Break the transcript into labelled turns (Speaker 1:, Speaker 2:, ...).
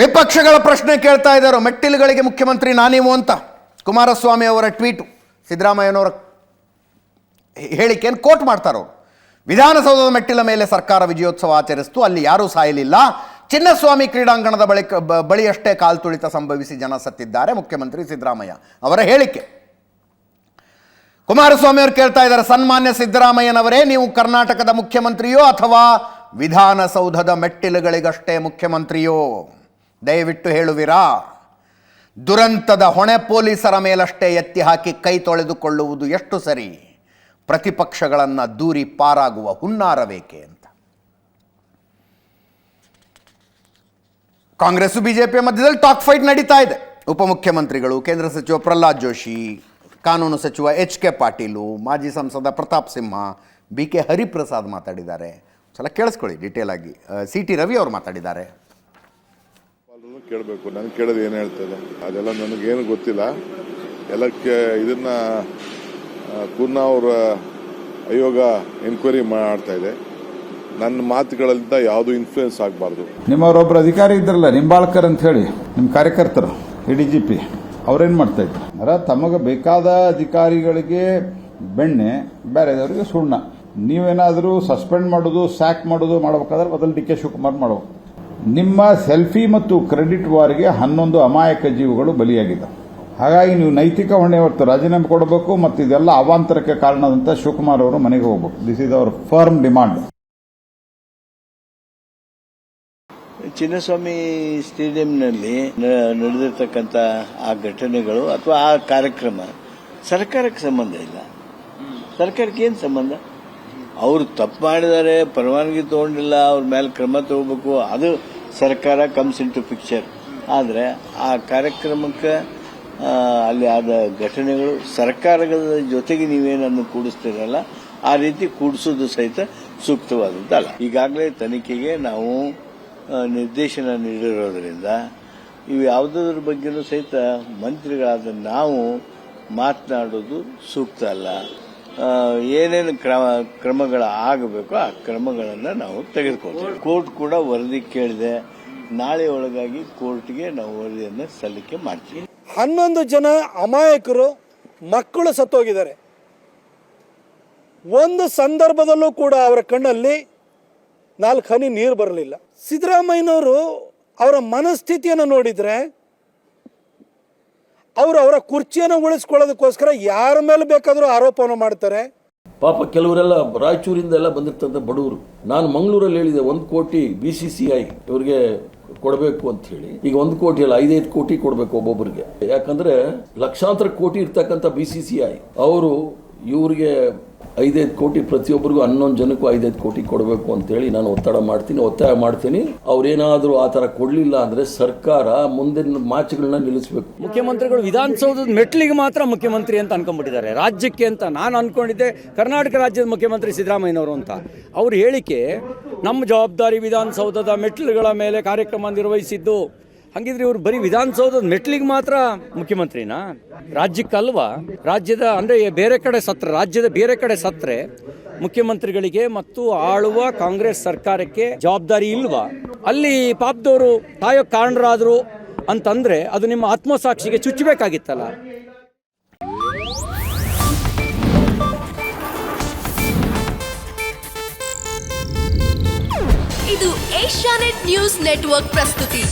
Speaker 1: ವಿಪಕ್ಷಗಳ ಪ್ರಶ್ನೆ ಕೇಳ್ತಾ ಇದ್ದಾರೆ, ಮೆಟ್ಟಿಲುಗಳಿಗೆ ಮುಖ್ಯಮಂತ್ರಿ ನಾನೇವು ಅಂತ. ಕುಮಾರಸ್ವಾಮಿ ಅವರ ಟ್ವೀಟು, ಸಿದ್ದರಾಮಯ್ಯನವರ ಹೇಳಿಕೆಯನ್ನು ಕೋಟ್ ಮಾಡ್ತಾರೆ ಅವರು. ವಿಧಾನಸೌಧದ ಮೆಟ್ಟಿಲ ಮೇಲೆ ಸರ್ಕಾರ ವಿಜಯೋತ್ಸವ ಆಚರಿಸಿತು, ಅಲ್ಲಿ ಯಾರೂ ಸಾಯಲಿಲ್ಲ. ಚಿನ್ನಸ್ವಾಮಿ ಕ್ರೀಡಾಂಗಣದ ಬಳಿಯಷ್ಟೇ ಕಾಲು ತುಳಿತ ಸಂಭವಿಸಿ ಜನ ಸತ್ತಿದ್ದಾರೆ, ಮುಖ್ಯಮಂತ್ರಿ ಸಿದ್ದರಾಮಯ್ಯ ಅವರ ಹೇಳಿಕೆ. ಕುಮಾರಸ್ವಾಮಿ ಅವರು ಕೇಳ್ತಾ ಇದ್ದಾರೆ, ಸನ್ಮಾನ್ಯ ಸಿದ್ದರಾಮಯ್ಯನವರೇ, ನೀವು ಕರ್ನಾಟಕದ ಮುಖ್ಯಮಂತ್ರಿಯೋ ಅಥವಾ ವಿಧಾನಸೌಧದ ಮೆಟ್ಟಿಲುಗಳಿಗಷ್ಟೇ ಮುಖ್ಯಮಂತ್ರಿಯೋ? ದಯವಿಟ್ಟು ಹೇಳುವಿರಾ? ದುರಂತದ ಹೊಣೆ ಪೊಲೀಸರ ಮೇಲಷ್ಟೇ ಎತ್ತಿ ಹಾಕಿ ಕೈ ತೊಳೆದುಕೊಳ್ಳುವುದು ಎಷ್ಟು ಸರಿ? ಪ್ರತಿಪಕ್ಷಗಳನ್ನು ದೂರಿ ಪಾರಾಗುವ ಹುನ್ನಾರವೇಕೆ ಅಂತ. ಕಾಂಗ್ರೆಸ್ ಬಿಜೆಪಿಯ ಮಧ್ಯದಲ್ಲಿ ಟಾಕ್ ಫೈಟ್ ನಡೀತಾ ಇದೆ. ಉಪಮುಖ್ಯಮಂತ್ರಿಗಳು, ಕೇಂದ್ರ ಸಚಿವ ಪ್ರಹ್ಲಾದ್ ಜೋಶಿ, ಕಾನೂನು ಸಚಿವ ಎಚ್.ಕೆ. ಪಾಟೀಲು, ಮಾಜಿ ಸಂಸದ ಪ್ರತಾಪ್ ಸಿಂಹ, ಬಿ.ಕೆ. ಹರಿಪ್ರಸಾದ್ ಮಾತಾಡಿದ್ದಾರೆ. ಸಲ ಕೇಳಿಸ್ಕೊಳ್ಳಿ ಡೀಟೇಲ್ ಆಗಿ. ಸಿ.ಟಿ. ರವಿ ಅವರು ಮಾತಾಡಿದ್ದಾರೆ.
Speaker 2: ಕೇಳಬೇಕು, ನನಗೆ ಕೇಳೋದು ಏನು ಹೇಳ್ತದೆ ಅದೆಲ್ಲ ನನಗೇನು ಗೊತ್ತಿಲ್ಲ. ಎಲ್ಲಕ್ಕೆ ಇದನ್ನ ಕುರ್ನಾ ಅವರ ಆಯೋಗ ಎನ್ಕ್ವೈರಿ ಮಾಡ್ತಾ ಇದೆ. ನನ್ನ ಮಾತುಗಳಿಂದ ಯಾವುದು ಇನ್ಫ್ಲೂಯೆನ್ಸ್ ಆಗಬಾರ್ದು.
Speaker 3: ನಿಮ್ಮವರೊಬ್ಬರು ಅಧಿಕಾರಿ ಇದ್ರಲ್ಲ, ನಿಂಬಾಳ್ಕರ್ ಅಂತ ಹೇಳಿ, ನಿಮ್ಮ ಕಾರ್ಯಕರ್ತರು ADGP ಅವ್ರೇನ್ ಮಾಡ್ತಾ ಇದ್ರು ಅಂದ್ರೆ, ತಮಗೆ ಬೇಕಾದ ಅಧಿಕಾರಿಗಳಿಗೆ ಬೆಣ್ಣೆ, ಬೇರೆದವರಿಗೆ ಸುಣ್ಣ. ನೀವೇನಾದರೂ ಸಸ್ಪೆಂಡ್ ಮಾಡೋದು, ಸ್ಯಾಕ್ ಮಾಡೋದು ಮಾಡಬೇಕಾದ್ರೆ ಮೊದಲು ಡಿ.ಕೆ. ಶಿವಕುಮಾರ್ ಮಾಡಬೇಕು. ನಿಮ್ಮ ಸೆಲ್ಫಿ ಮತ್ತು ಕ್ರೆಡಿಟ್ ವಾರ್ಗೆ 11 ಅಮಾಯಕ ಜೀವಗಳು ಬಲಿಯಾಗಿದ್ದಾವೆ. ಹಾಗಾಗಿ ನೀವು ನೈತಿಕ ಹೊಣೆ ಹೊತ್ತು ರಾಜೀನಾಮೆ ಕೊಡಬೇಕು ಮತ್ತು ಇದೆಲ್ಲ ಅವಾಂತರಕ್ಕೆ ಕಾರಣದಂತ ಶಿವಕುಮಾರ್ ಅವರು ಮನೆಗೆ ಹೋಗಬೇಕು. This is our firm demand.
Speaker 4: Chinnaswamy ಸ್ಟೇಡಿಯಂನಲ್ಲಿ ನಡೆದಿರ್ತಕ್ಕಂಥ ಆ ಘಟನೆಗಳು ಅಥವಾ ಆ ಕಾರ್ಯಕ್ರಮ ಸರ್ಕಾರಕ್ಕೆ ಸಂಬಂಧ ಇಲ್ಲ. ಸರ್ಕಾರಕ್ಕೆ ಏನು ಸಂಬಂಧ? ಅವರು ತಪ್ಪು ಮಾಡಿದ್ದಾರೆ, ಪರವಾನಗಿ ತಗೊಂಡಿಲ್ಲ, ಅವ್ರ ಮೇಲೆ ಕ್ರಮ ತಗೋಬೇಕು, ಅದು ಸರ್ಕಾರ ಕಮ್ಸ್ ಇನ್ ಟು ಪಿಕ್ಚರ್. ಆದರೆ ಆ ಕಾರ್ಯಕ್ರಮಕ್ಕೆ ಅಲ್ಲಿ ಆದ ಘಟನೆಗಳು ಸರ್ಕಾರಗಳ ಜೊತೆಗೆ ನೀವೇನನ್ನು ಕೂಡಿಸ್ತಿರಲ್ಲ, ಆ ರೀತಿ ಕೂಡಿಸೋದು ಸಹಿತ ಸೂಕ್ತವಾದದ್ದಲ್ಲ. ಈಗಾಗಲೇ ತನಿಖೆಗೆ ನಾವು ನಿರ್ದೇಶನ ನೀಡಿರೋದ್ರಿಂದ ಇವು ಯಾವುದರ ಬಗ್ಗೆನೂ ಸಹಿತ ಮಂತ್ರಿಗಳಾದ ನಾವು ಮಾತನಾಡೋದು ಸೂಕ್ತ ಅಲ್ಲ. ಏನೇನು ಕ್ರಮಗಳಾಗಬೇಕು ಆ ಕ್ರಮಗಳನ್ನು ನಾವು ತೆಗೆದುಕೊಳ್ತೇವೆ. ಕೋರ್ಟ್ ಕೂಡ ವರದಿ ಕೇಳಿದೆ. ನಾಳೆ ಒಳಗಾಗಿ ಕೋರ್ಟ್ಗೆ ನಾವು ವರದಿಯನ್ನು ಸಲ್ಲಿಕೆ ಮಾಡ್ತೀವಿ.
Speaker 5: 11 ಜನ ಅಮಾಯಕರು ಮಕ್ಕಳು ಸತ್ತೋಗಿದ್ದಾರೆ. ಒಂದು ಸಂದರ್ಭದಲ್ಲೂ ಕೂಡ ಅವರ ಕಣ್ಣಲ್ಲಿ 4 ಹನಿ ನೀರು ಬರಲಿಲ್ಲ. ಸಿದ್ದರಾಮಯ್ಯನವರು ಅವರ ಮನಸ್ಥಿತಿಯನ್ನು ನೋಡಿದ್ರೆ, ಅವರು ಅವರ ಕುರ್ಚಿಯನ್ನು ಉಳಿಸ್ಕೊಳ್ಳೋದಕ್ಕೋಸ್ಕರ ಯಾರ ಮೇಲೆ ಬೇಕಾದರೂ ಆರೋಪವನ್ನು ಮಾಡ್ತಾರೆ.
Speaker 6: ಪಾಪ ಕೆಲವರೆಲ್ಲ ರಾಯಚೂರಿಂದ ಎಲ್ಲ ಬಂದಿರ್ತಂತ ಬಡವರು. ನಾನು ಮಂಗಳೂರಲ್ಲಿ ಹೇಳಿದೆ 1 ಕೋಟಿ BCCI ಇವರಿಗೆ ಕೊಡಬೇಕು ಅಂತ ಹೇಳಿ. ಈಗ 1 ಕೋಟಿ ಅಲ್ಲ, 5-5 ಕೋಟಿ ಕೊಡಬೇಕು ಒಬ್ಬೊಬ್ಬರಿಗೆ. ಯಾಕಂದ್ರೆ ಲಕ್ಷಾಂತರ ಕೋಟಿ ಇರ್ತಕ್ಕಂಥ BCCI ಅವರು ಇವರಿಗೆ 5-5 ಕೋಟಿ, ಪ್ರತಿಯೊಬ್ಬರಿಗೂ 11 ಜನಕ್ಕೂ 5-5 ಕೋಟಿ ಕೊಡಬೇಕು ಅಂತ ಹೇಳಿ ನಾನು ಒತ್ತಾಯ ಮಾಡ್ತೀನಿ. ಅವ್ರೇನಾದ್ರೂ ಆ ತರ ಕೊಡ್ಲಿಲ್ಲ ಅಂದ್ರೆ ಸರ್ಕಾರ ಮುಂದಿನ ಮಾಚುಗಳನ್ನ ನಿಲ್ಲಿಸಬೇಕು.
Speaker 7: ಮುಖ್ಯಮಂತ್ರಿಗಳು ವಿಧಾನಸೌಧದ ಮೆಟ್ಲಿಗೆ ಮಾತ್ರ ಮುಖ್ಯಮಂತ್ರಿ ಅಂತ ಅನ್ಕೊಂಡ್ಬಿಟ್ಟಿದ್ದಾರೆ, ರಾಜ್ಯಕ್ಕೆ ಅಂತ. ನಾನು ಅನ್ಕೊಂಡಿದ್ದೆ ಕರ್ನಾಟಕ ರಾಜ್ಯದ ಮುಖ್ಯಮಂತ್ರಿ ಸಿದ್ದರಾಮಯ್ಯನವರು ಅಂತ. ಅವ್ರ ಹೇಳಿಕೆ, ನಮ್ಮ ಜವಾಬ್ದಾರಿ ವಿಧಾನಸೌಧದ ಮೆಟ್ಲುಗಳ ಮೇಲೆ ಕಾರ್ಯಕ್ರಮ ನಿರ್ವಹಿಸಿದ್ದು. ಹಂಗಿದ್ರೆ ಇವರು ಬರೀ ವಿಧಾನಸೌಧದ ಮೆಟ್ಲಿಗೆ ಮಾತ್ರ ಮುಖ್ಯಮಂತ್ರಿನಾ? ರಾಜ್ಯಕ್ಕಲ್ವಾ? ರಾಜ್ಯದ ಅಂದ್ರೆ ರಾಜ್ಯದ ಬೇರೆ ಕಡೆ ಸತ್ರೆ ಮುಖ್ಯಮಂತ್ರಿಗಳಿಗೆ ಮತ್ತು ಆಳುವ ಕಾಂಗ್ರೆಸ್ ಸರ್ಕಾರಕ್ಕೆ ಜವಾಬ್ದಾರಿ ಇಲ್ವಾ? ಅಲ್ಲಿ ಪಾಪದವರು ತಾಯೋ ಕಾರಣರಾದ್ರು ಅಂತಂದ್ರೆ ಅದು ನಿಮ್ಮ ಆತ್ಮಸಾಕ್ಷಿಗೆ ಚುಚ್ಚಬೇಕಾಗಿತ್ತಲ್ಲ.
Speaker 8: ಇದು ಏಷ್ಯಾನೆಟ್ ನ್ಯೂಸ್ ನೆಟ್ವರ್ಕ್ ಪ್ರಸ್ತುತಿ.